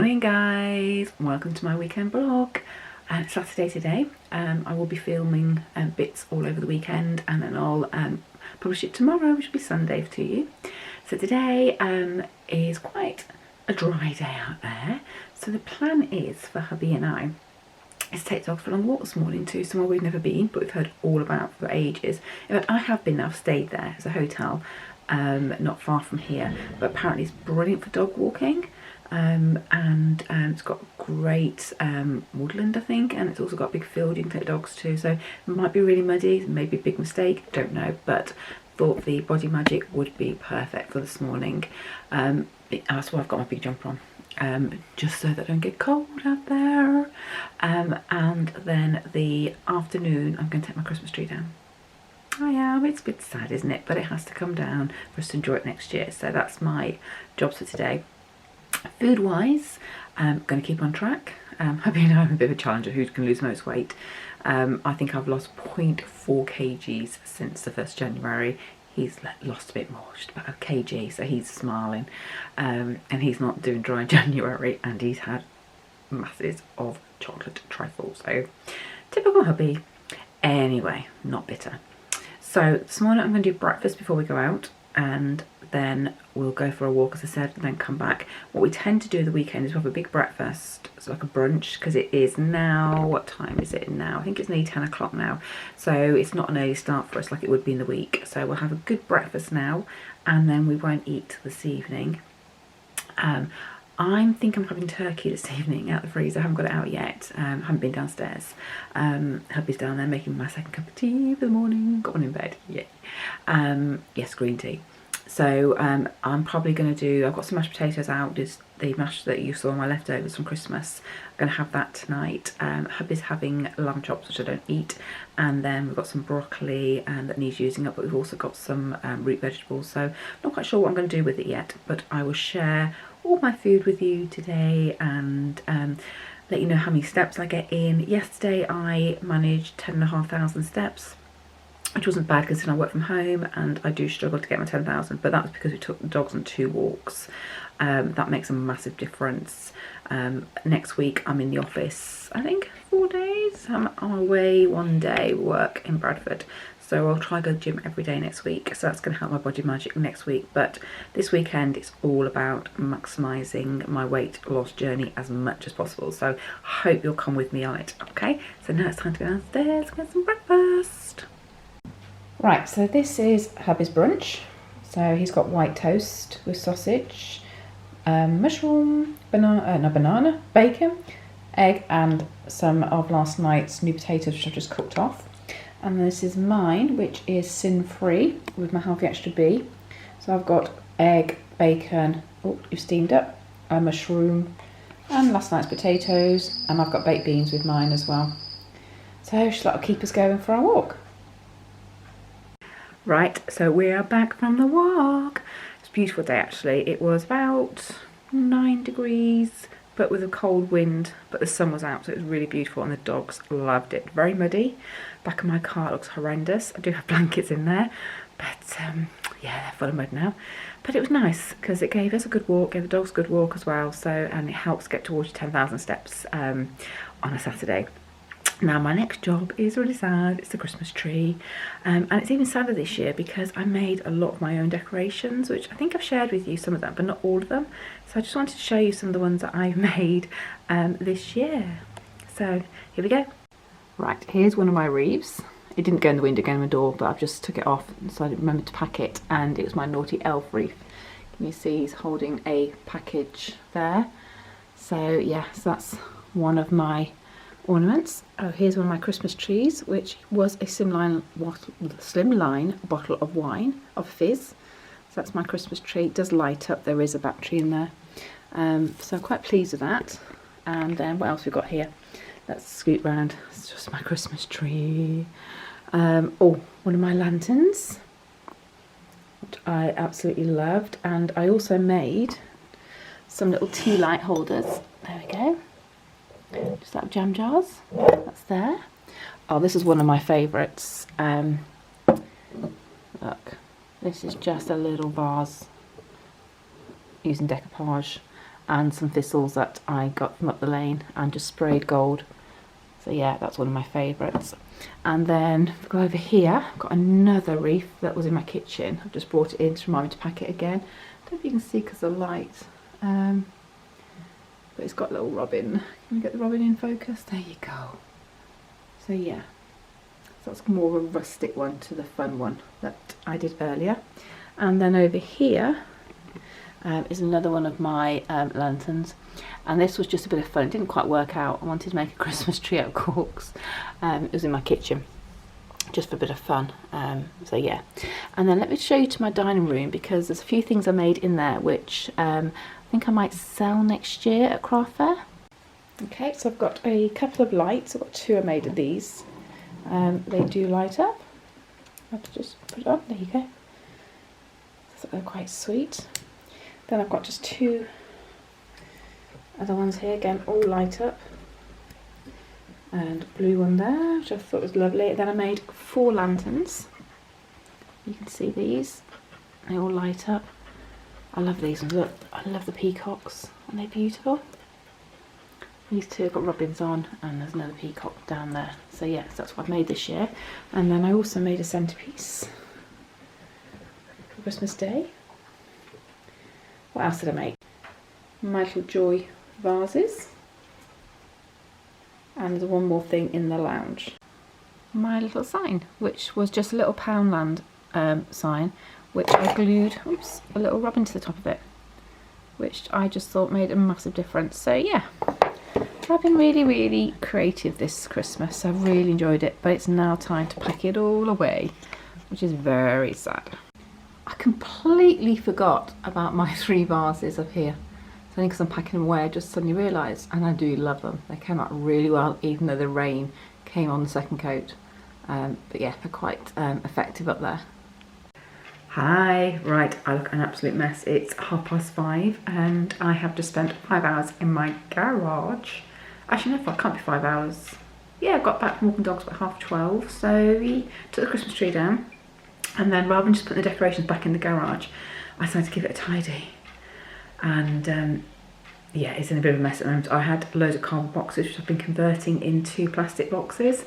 Morning guys, welcome to my weekend vlog. It's Saturday today. I will be filming bits all over the weekend and then I'll publish it tomorrow, which will be Sunday to you. So today is quite a dry day out there. So the plan is for hubby and I is to take dogs for a long walk this morning to somewhere we've never been but we've heard all about for ages. In fact, I have been now, I've stayed there. It's a hotel not far from here, but apparently it's brilliant for dog walking. It's got great woodland, I think, and it's also got a big field you can take dogs to, so it might be really muddy, maybe a big mistake, don't know, but thought the Body Magic would be perfect for this morning. That's why I've got my big jumper on, just so that I don't get cold out there. And then the afternoon I'm going to take my Christmas tree down. I am. It's a bit sad, isn't it? But it has to come down for us to enjoy it next year, so that's my jobs for today. Food wise, I'm going to keep on track. Hubby and I have a bit of a challenge of who can lose most weight. I think I've lost 0.4 kgs since the 1st January. He's lost a bit more, just about a kg, so he's smiling. And he's not doing dry January, and he's had masses of chocolate trifle. So typical hubby. Anyway, not bitter. So this morning I'm going to do breakfast before we go out, and then we'll go for a walk, as I said, and then come back. What we tend to do the weekend is we have a big breakfast. It's like a brunch, because it is now, what time is it now? I think it's nearly 10 o'clock now. So it's not an early start for us like it would be in the week. So we'll have a good breakfast now, and then we won't eat this evening. I think I'm having turkey this evening out the freezer. I haven't got it out yet. Haven't been downstairs. Hubby's down there making my second cup of tea for the morning. Got one in bed, yay. Yes, green tea. So I'm probably going to do, I've got some mashed potatoes out, just the mash that you saw, my leftovers from Christmas. I'm going to have that tonight. Hubby's having lamb chops, which I don't eat, and then we've got some broccoli that needs using up, but we've also got some root vegetables, so I'm not quite sure what I'm going to do with it yet, but I will share all my food with you today and let you know how many steps I get in. Yesterday I managed 10,500 steps, which wasn't bad because I work from home and I do struggle to get my 10,000, but that was because we took the dogs on 2 walks. That makes a massive difference. Next week I'm in the office, I think 4 days. I'm away 1 day, work in Bradford. So I'll try to go to the gym every day next week. So that's going to help my Body Magic next week. But this weekend it's all about maximising my weight loss journey as much as possible. So I hope you'll come with me on it, okay? So now it's time to go downstairs and get some breakfast. Right, so this is hubby's brunch. So he's got white toast with sausage, mushroom, banana, bacon, egg, and some of last night's new potatoes, which I've just cooked off. And this is mine, which is sin-free with my Healthy Extra B. So I've got egg, bacon, oh, you've steamed up, a mushroom, and last night's potatoes, and I've got baked beans with mine as well. So that'll keep us going for our walk. Right, so we are back from the walk. It's a beautiful day actually. It was about 9 degrees, but with a cold wind, but the sun was out, so it was really beautiful and the dogs loved it. Very muddy. Back of my car looks horrendous. I do have blankets in there, but yeah, they're full of mud now. But it was nice because it gave us a good walk, gave the dogs a good walk as well, so, and it helps get towards 10,000 steps on a Saturday. Now my next job is really sad. It's the Christmas tree, and it's even sadder this year because I made a lot of my own decorations, which I think I've shared with you some of them, but not all of them. So I just wanted to show you some of the ones that I've made this year. So here we go. Right, here's one of my wreaths. It didn't go in the window, go in the door, but I've just took it off, so I didn't remember to pack it, and it was my naughty elf wreath. Can you see he's holding a package there? So yeah, so that's one of my ornaments. Oh, here's one of my Christmas trees, which was a slimline bottle of wine, of fizz. So that's my Christmas tree. It does light up, there is a battery in there. So I'm quite pleased with that. And then what else we've got here? Let's scoot round. It's just my Christmas tree. Oh, one of my lanterns, which I absolutely loved. And I also made some little tea light holders. There we go. Just out of jam jars. That's there. Oh, this is one of my favourites. Look, this is just a little vase using decoupage, and some thistles that I got from up the lane and just sprayed gold. So yeah, that's one of my favourites. And then if we go over here, I've got another wreath that was in my kitchen. I've just brought it in to remind me to pack it again. I don't know if you can see because of the light, but it's got a little robin. Can we get the robin in focus? There you go. So yeah, so that's more of a rustic one to the fun one that I did earlier. And then over here is another one of my lanterns, and this was just a bit of fun. It didn't quite work out. I wanted to make a Christmas tree out of corks. It was in my kitchen just for a bit of fun, so yeah. And then let me show you to my dining room, because there's a few things I made in there which I think I might sell next year at craft fair. Okay, so I've got a couple of lights. I've got two I made of these. They do light up. I have to just put it on. There you go. So they're quite sweet. Then I've got just two other ones here, again all light up, and a blue one there which I thought was lovely. Then I made 4 lanterns. You can see these, they all light up. I love these ones. Look, I love the peacocks, aren't they beautiful? These two have got robins on, and there's another peacock down there. So yes, that's what I've made this year. And then I also made a centrepiece for Christmas Day. What else did I make? My little joy vases. And there's one more thing in the lounge. My little sign, which was just a little Poundland sign, which I glued, oops, a little robin to the top of it, which I just thought made a massive difference. So yeah, I've been really creative this Christmas. I've really enjoyed it, but it's now time to pack it all away, which is very sad. I completely forgot about my 3 vases up here. It's only because I'm packing them away I just suddenly realised, and I do love them. They came out really well, even though the rain came on the second coat. But yeah, they're quite effective up there. Hi, right, I look an absolute mess. It's 5:30 and I have just spent 5 hours in my garage. Actually no, it can't be 5 hours. Yeah, I got back from walking dogs about 12:30, so we took the Christmas tree down. And then rather than just putting the decorations back in the garage, I decided to give it a tidy. And yeah, it's in a bit of a mess at the moment. I had loads of cardboard boxes which I've been converting into plastic boxes,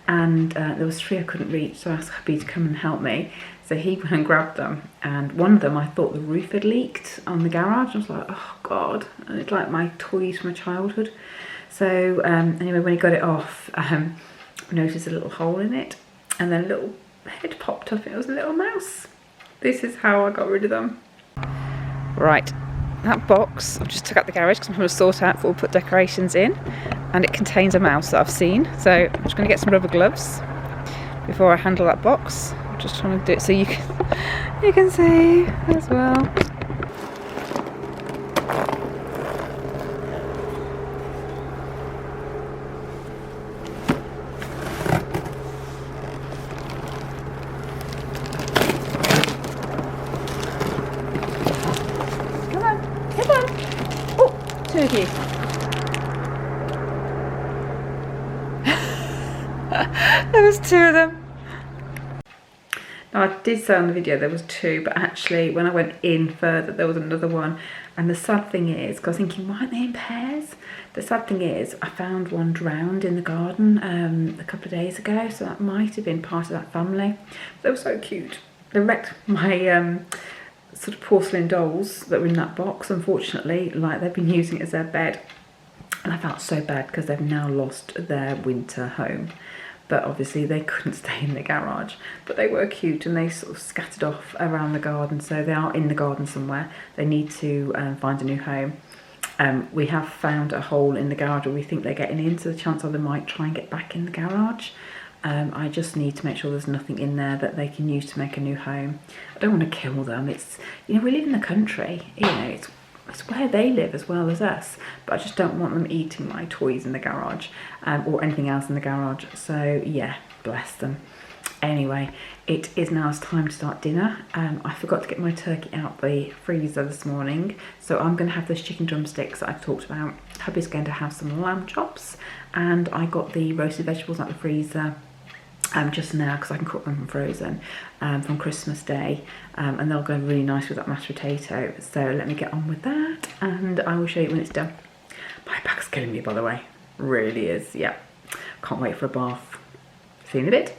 and there was 3 I couldn't reach, so I asked hubby to come and help me. So he went and grabbed them, and one of them I thought the roof had leaked on the garage. I was like, oh God, and it's like my toys from my childhood. So anyway, when he got it off, I noticed a little hole in it, and then a little head popped up. It was a little mouse. This is how I got rid of them. Right, that box I've just took out the garage because I'm going to sort out before we put decorations in, and it contains a mouse that I've seen. So I'm just going to get some rubber gloves before I handle that box. I'm just trying to do it so you can see as well. Turkey. There was 2 of them. Now I did say on the video there was 2, but actually when I went in further there was another one. And the sad thing is, because I was thinking, why aren't they in pairs? The sad thing is I found one drowned in the garden a couple of days ago, so that might have been part of that family. They were so cute. They wrecked my sort of porcelain dolls that were in that box, unfortunately. Like, they've been using it as their bed, and I felt so bad because they've now lost their winter home. But obviously they couldn't stay in the garage, but they were cute, and they sort of scattered off around the garden, so they are in the garden somewhere. They need to find a new home. We have found a hole in the garage where we think they're getting in, so the chance are they might try and get back in the garage. I just need to make sure there's nothing in there that they can use to make a new home. I don't want to kill them. It's, you know, we live in the country, you know, it's where they live as well as us, but I just don't want them eating my toys in the garage or anything else in the garage. So yeah, bless them. Anyway, it is now time to start dinner. I forgot to get my turkey out the freezer this morning, so I'm going to have those chicken drumsticks that I've talked about. Hubby's going to have some lamb chops, and I got the roasted vegetables out the freezer. just now, because I can cook them from frozen from Christmas Day, and they'll go really nice with that mashed potato. So let me get on with that, and I will show you when it's done. My back's killing me, by the way. Really is. Yeah, can't wait for a bath. See you in a bit.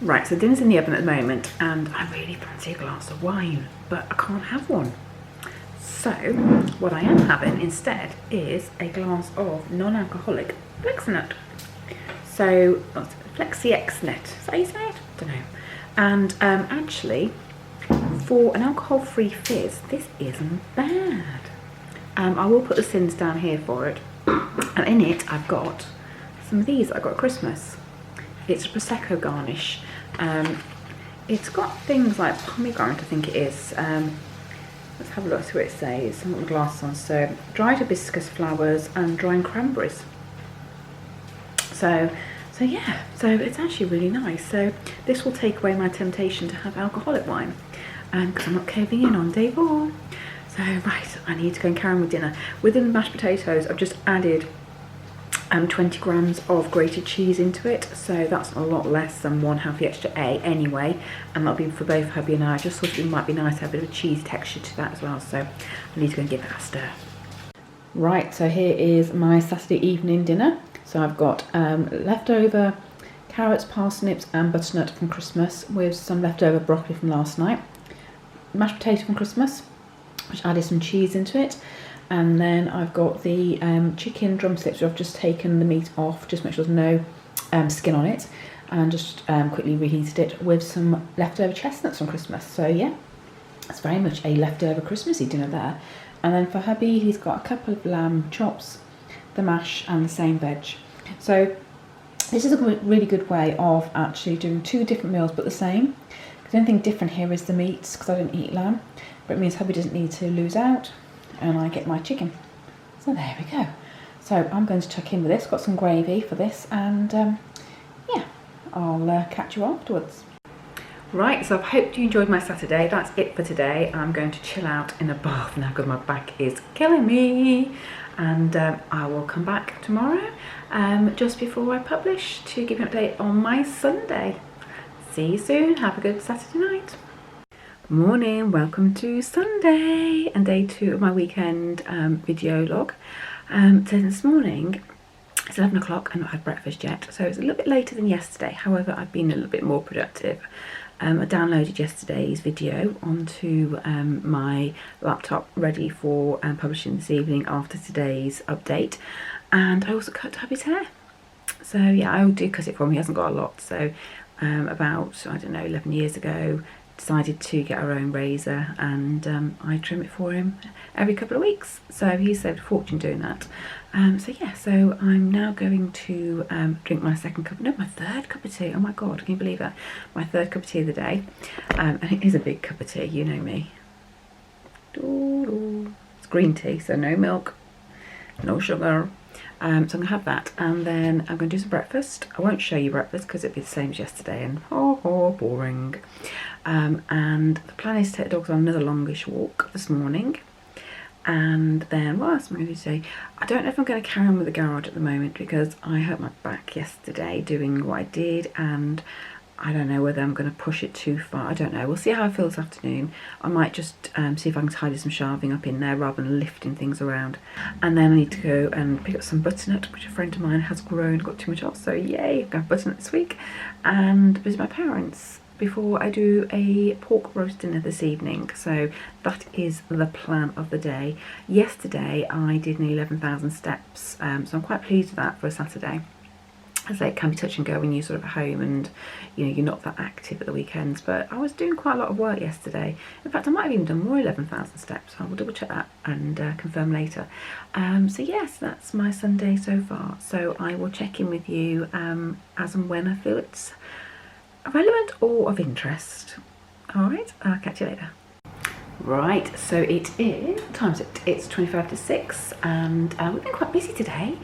Right, so dinner's in the oven at the moment, and I really fancy a glass of wine, but I can't have one. So what I am having instead is a glass of non-alcoholic Flexinut. So Flexi-X-Net, is that how you say it? I don't know. And actually, for an alcohol-free fizz, this isn't bad. I will put the sins down here for it. And in it, I've got some of these that I got at Christmas. It's a Prosecco garnish. It's got things like pomegranate, I think it is. Let's have a look, see what it says. I've got my glasses on. So, dried hibiscus flowers and drying cranberries. So yeah, so it's actually really nice. So this will take away my temptation to have alcoholic wine, because I'm not caving in on day 4. So right, I need to go and carry on with dinner. Within the mashed potatoes, I've just added 20 grams of grated cheese into it, so that's a lot less than 1/2 the extra A anyway, and that'll be for both hubby and I. I just thought it might be nice to have a bit of a cheese texture to that as well, so I need to go and give that a stir. Right, so here is my Saturday evening dinner. So I've got leftover carrots, parsnips and butternut from Christmas, with some leftover broccoli from last night, mashed potato from Christmas, which added some cheese into it, and then I've got the chicken drumsticks, which I've just taken the meat off, just make sure there's no skin on it, and just quickly reheated it with some leftover chestnuts from Christmas. So yeah, it's very much a leftover Christmassy dinner there. And then for hubby, he's got a couple of lamb chops, the mash and the same veg. So this is a really good way of actually doing 2 different meals but the same. The only thing different here is the meats, because I don't eat lamb, but it means hubby doesn't need to lose out and I get my chicken. So there we go. So I'm going to tuck in with this, got some gravy for this, and yeah, I'll catch you afterwards. Right, so I hope you enjoyed my Saturday. That's it for today. I'm going to chill out in a bath now because my back is killing me. And I will come back tomorrow just before I publish to give you an update on my Sunday. See you soon. Have a good Saturday night. Morning, welcome to Sunday and day 2 of my weekend video log. So this morning, it's 11 o'clock and I've not had breakfast yet, so it's a little bit later than yesterday. However, I've been a little bit more productive. I downloaded yesterday's video onto my laptop, ready for publishing this evening after today's update, and I also cut hubby's hair. So yeah, I do cut it for him, he hasn't got a lot. So about, I don't know, 11 years ago, decided to get our own razor, and I trim it for him every couple of weeks. So he saved a fortune doing that. So yeah, so I'm now going to drink my third cup of tea. Oh my god, can you believe that? My 3rd cup of tea of the day, and it is a big cup of tea, you know me. It's green tea, so no milk, no sugar. So I'm going to have that, and then I'm going to do some breakfast. I won't show you breakfast because it'll be the same as yesterday, and boring. And the plan is to take the dogs on another longish walk this morning. And then what else am I going to do today? I don't know if I'm going to carry on with the garage at the moment because I hurt my back yesterday doing what I did, and I don't know whether I'm going to push it too far. I don't know. We'll see how I feel this afternoon. I might just see if I can tidy some shelving up in there rather than lifting things around. And then I need to go and pick up some butternut, which a friend of mine has grown, got too much of. So yay, I'm going to have butternut this week. And visit my parents before I do a pork roast dinner this evening. So that is the plan of the day. Yesterday I did nearly 11,000 steps, so I'm quite pleased with that for a Saturday. As I say, it can be touch and go when you're sort of at home and you know you're not that active at the weekends, but I was doing quite a lot of work yesterday. In fact, I might have even done more 11,000 steps. I will double check that and confirm later. So yes, that's my Sunday so far. So I will check in with you as and when I feel it's relevant or of interest. Alright, I'll catch you later. Right, so it is, what time is it? It's 25 to 6 and we've been quite busy today.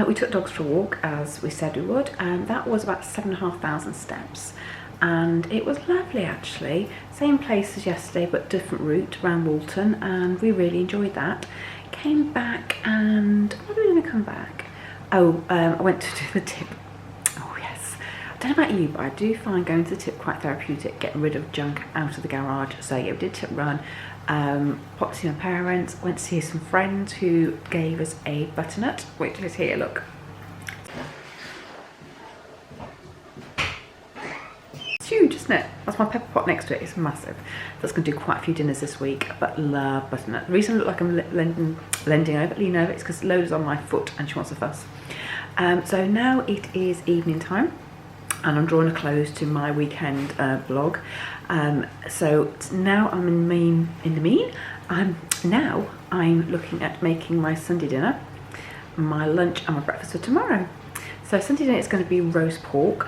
We took dogs for a walk as we said we would, and that was about 7,500 steps. And it was lovely actually. Same place as yesterday but different route around Walton, and we really enjoyed that. Came back and, why did we come back? Oh, I went to do the tip. Oh yes. don't know about you, but I do find going to the tip quite therapeutic, getting rid of junk out of the garage. So yeah, we did tip run, popped to see my parents, went to see some friends who gave us a butternut, which is here, look. It's huge, isn't it? That's my pepper pot next to it, it's massive. That's going to do quite a few dinners this week, but love butternut. The reason I look like I'm leaning over, it's because Lola's on my foot and she wants a fuss. So now it is evening time, and I'm drawing a close to my weekend vlog. So now now I'm looking at making my Sunday dinner, my lunch and my breakfast for tomorrow. So Sunday dinner is going to be roast pork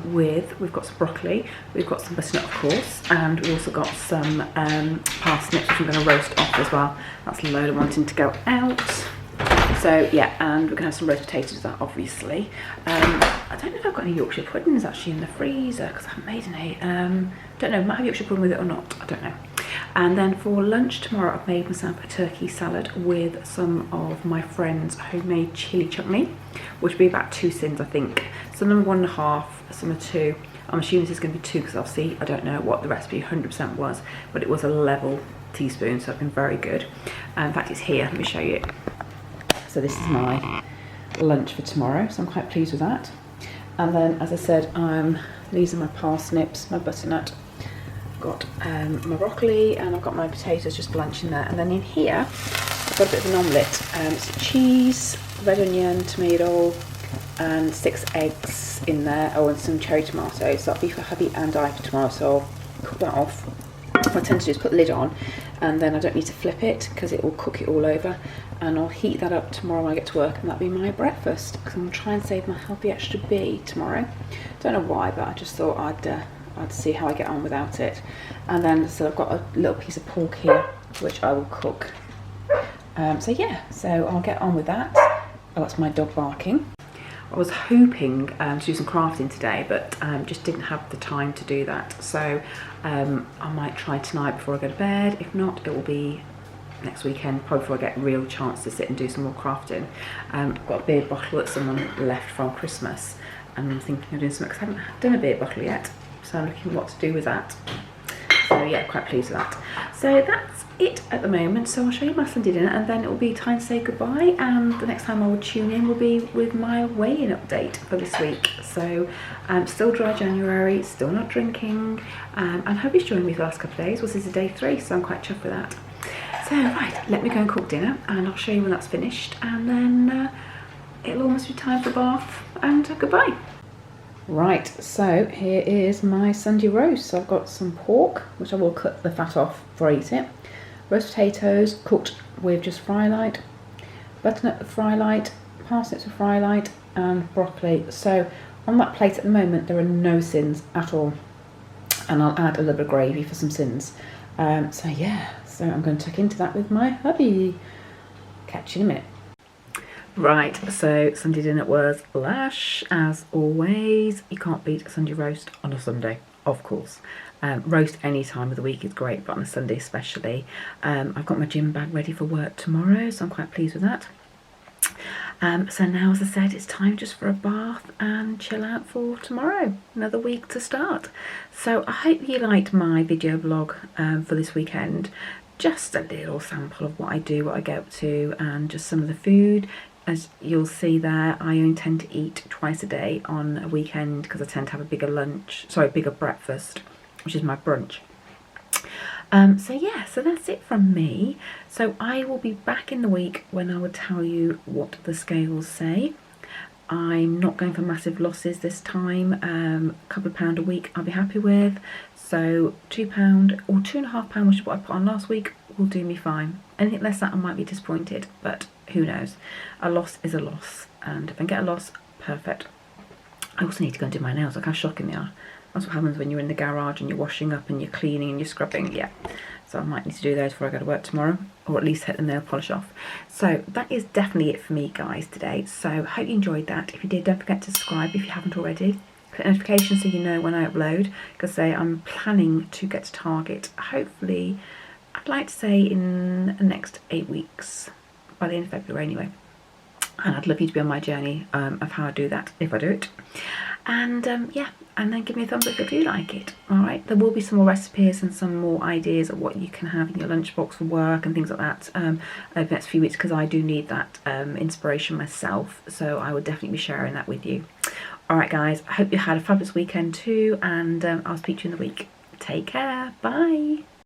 we've got some broccoli, we've got some butternut of course, and we've also got some parsnips which I'm going to roast off as well. That's Lola wanting to go out. So yeah, and we're going to have some roast potatoes with that, obviously. I don't know if I've got any Yorkshire puddings actually in the freezer because I haven't made any. Don't know, might have Yorkshire pudding with it or not, I don't know. And then for lunch tomorrow, I've made myself a turkey salad with some of my friends' homemade chilli chutney, which will be about 2 sins, I think. Some of them are 1.5, some are 2. I'm assuming this is going to be 2 because obviously I don't know what the recipe 100% was, but it was a level teaspoon, so it's been very good. In fact, it's here, let me show you. So this is my lunch for tomorrow, so I'm quite pleased with that. And then, as I said, these are my parsnips, my butternut. I've got my broccoli, and I've got my potatoes just blanching there. And then in here, I've got a bit of an omelette. Some cheese, red onion, tomato, and 6 eggs in there. Oh, and some cherry tomatoes. So that'll be for hubby and I for tomorrow. So I'll cook that off. What I tend to do is put the lid on, and then I don't need to flip it because it will cook it all over, and I'll heat that up tomorrow when I get to work, and that'll be my breakfast because I'm going to try and save my healthy extra B tomorrow. Don't know why, but I just thought I'd see how I get on without it. And then so I've got a little piece of pork here which I will cook. So yeah, so I'll get on with that. Oh, that's my dog barking. I was hoping to do some crafting today, but just didn't have the time to do that. So I might try tonight before I go to bed. If not, it will be next weekend, probably before I get a real chance to sit and do some more crafting. I've got a beer bottle that someone left from Christmas, and I'm thinking of doing something because I haven't done a beer bottle yet. So I'm looking at what to do with that. So yeah, quite pleased with that. So that's it at the moment. So I'll show you my Sunday dinner, and then it will be time to say goodbye, and the next time I will tune in will be with my weigh-in update for this week. So still dry January, still not drinking, and hubby's joined me for the last couple of days. This is day 3, so I'm quite chuffed with that. So right, let me go and cook dinner, and I'll show you when that's finished, and then it'll almost be time for bath and goodbye. Right, so here is my Sunday roast. So I've got some pork, which I will cut the fat off before I eat it. Roast potatoes cooked with just fry light, butternut with fry light, parsnips with fry light, and broccoli. So on that plate at the moment there are no sins at all, and I'll add a little bit of gravy for some sins. So yeah, so I'm going to tuck into that with my hubby. Catch you in a minute. Right, so Sunday dinner was lash, as always. You can't beat a Sunday roast on a Sunday, of course. Roast any time of the week is great, but on a Sunday especially. I've got my gym bag ready for work tomorrow, so I'm quite pleased with that. So now, as I said, it's time just for a bath and chill out for tomorrow. Another week to start. So I hope you liked my video blog for this weekend. Just a little sample of what I do, what I get up to, and just some of the food. As you'll see there, I only tend to eat twice a day on a weekend because I tend to have a bigger breakfast, which is my brunch. So yeah, so that's it from me. So I will be back in the week when I will tell you what the scales say. I'm not going for massive losses this time. A couple of pound a week I'll be happy with. So £2 or £2.5, which is what I put on last week, will do me fine. Anything less than that I might be disappointed, but who knows. A loss is a loss, and if I get a loss, perfect. I also need to go and do my nails. Look how shocking they are. That's what happens when you're in the garage and you're washing up and you're cleaning and you're scrubbing. Yeah, so I might need to do those before I go to work tomorrow, or at least take the nail polish off. So that is definitely it for me, guys, today. So hope you enjoyed that. If you did, don't forget to subscribe if you haven't already. Click notifications so you know when I upload, because I'm planning to get to target, hopefully, I'd like to say in the next 8 weeks, by the end of February anyway. and I'd love you to be on my journey of how I do that, if I do it. And yeah, and then give me a thumbs up if you like it. All right, there will be some more recipes and some more ideas of what you can have in your lunchbox for work and things like that over the next few weeks, because I do need that inspiration myself, so I will definitely be sharing that with you. All right guys, I hope you had a fabulous weekend too, and I'll speak to you in the week. Take care, bye.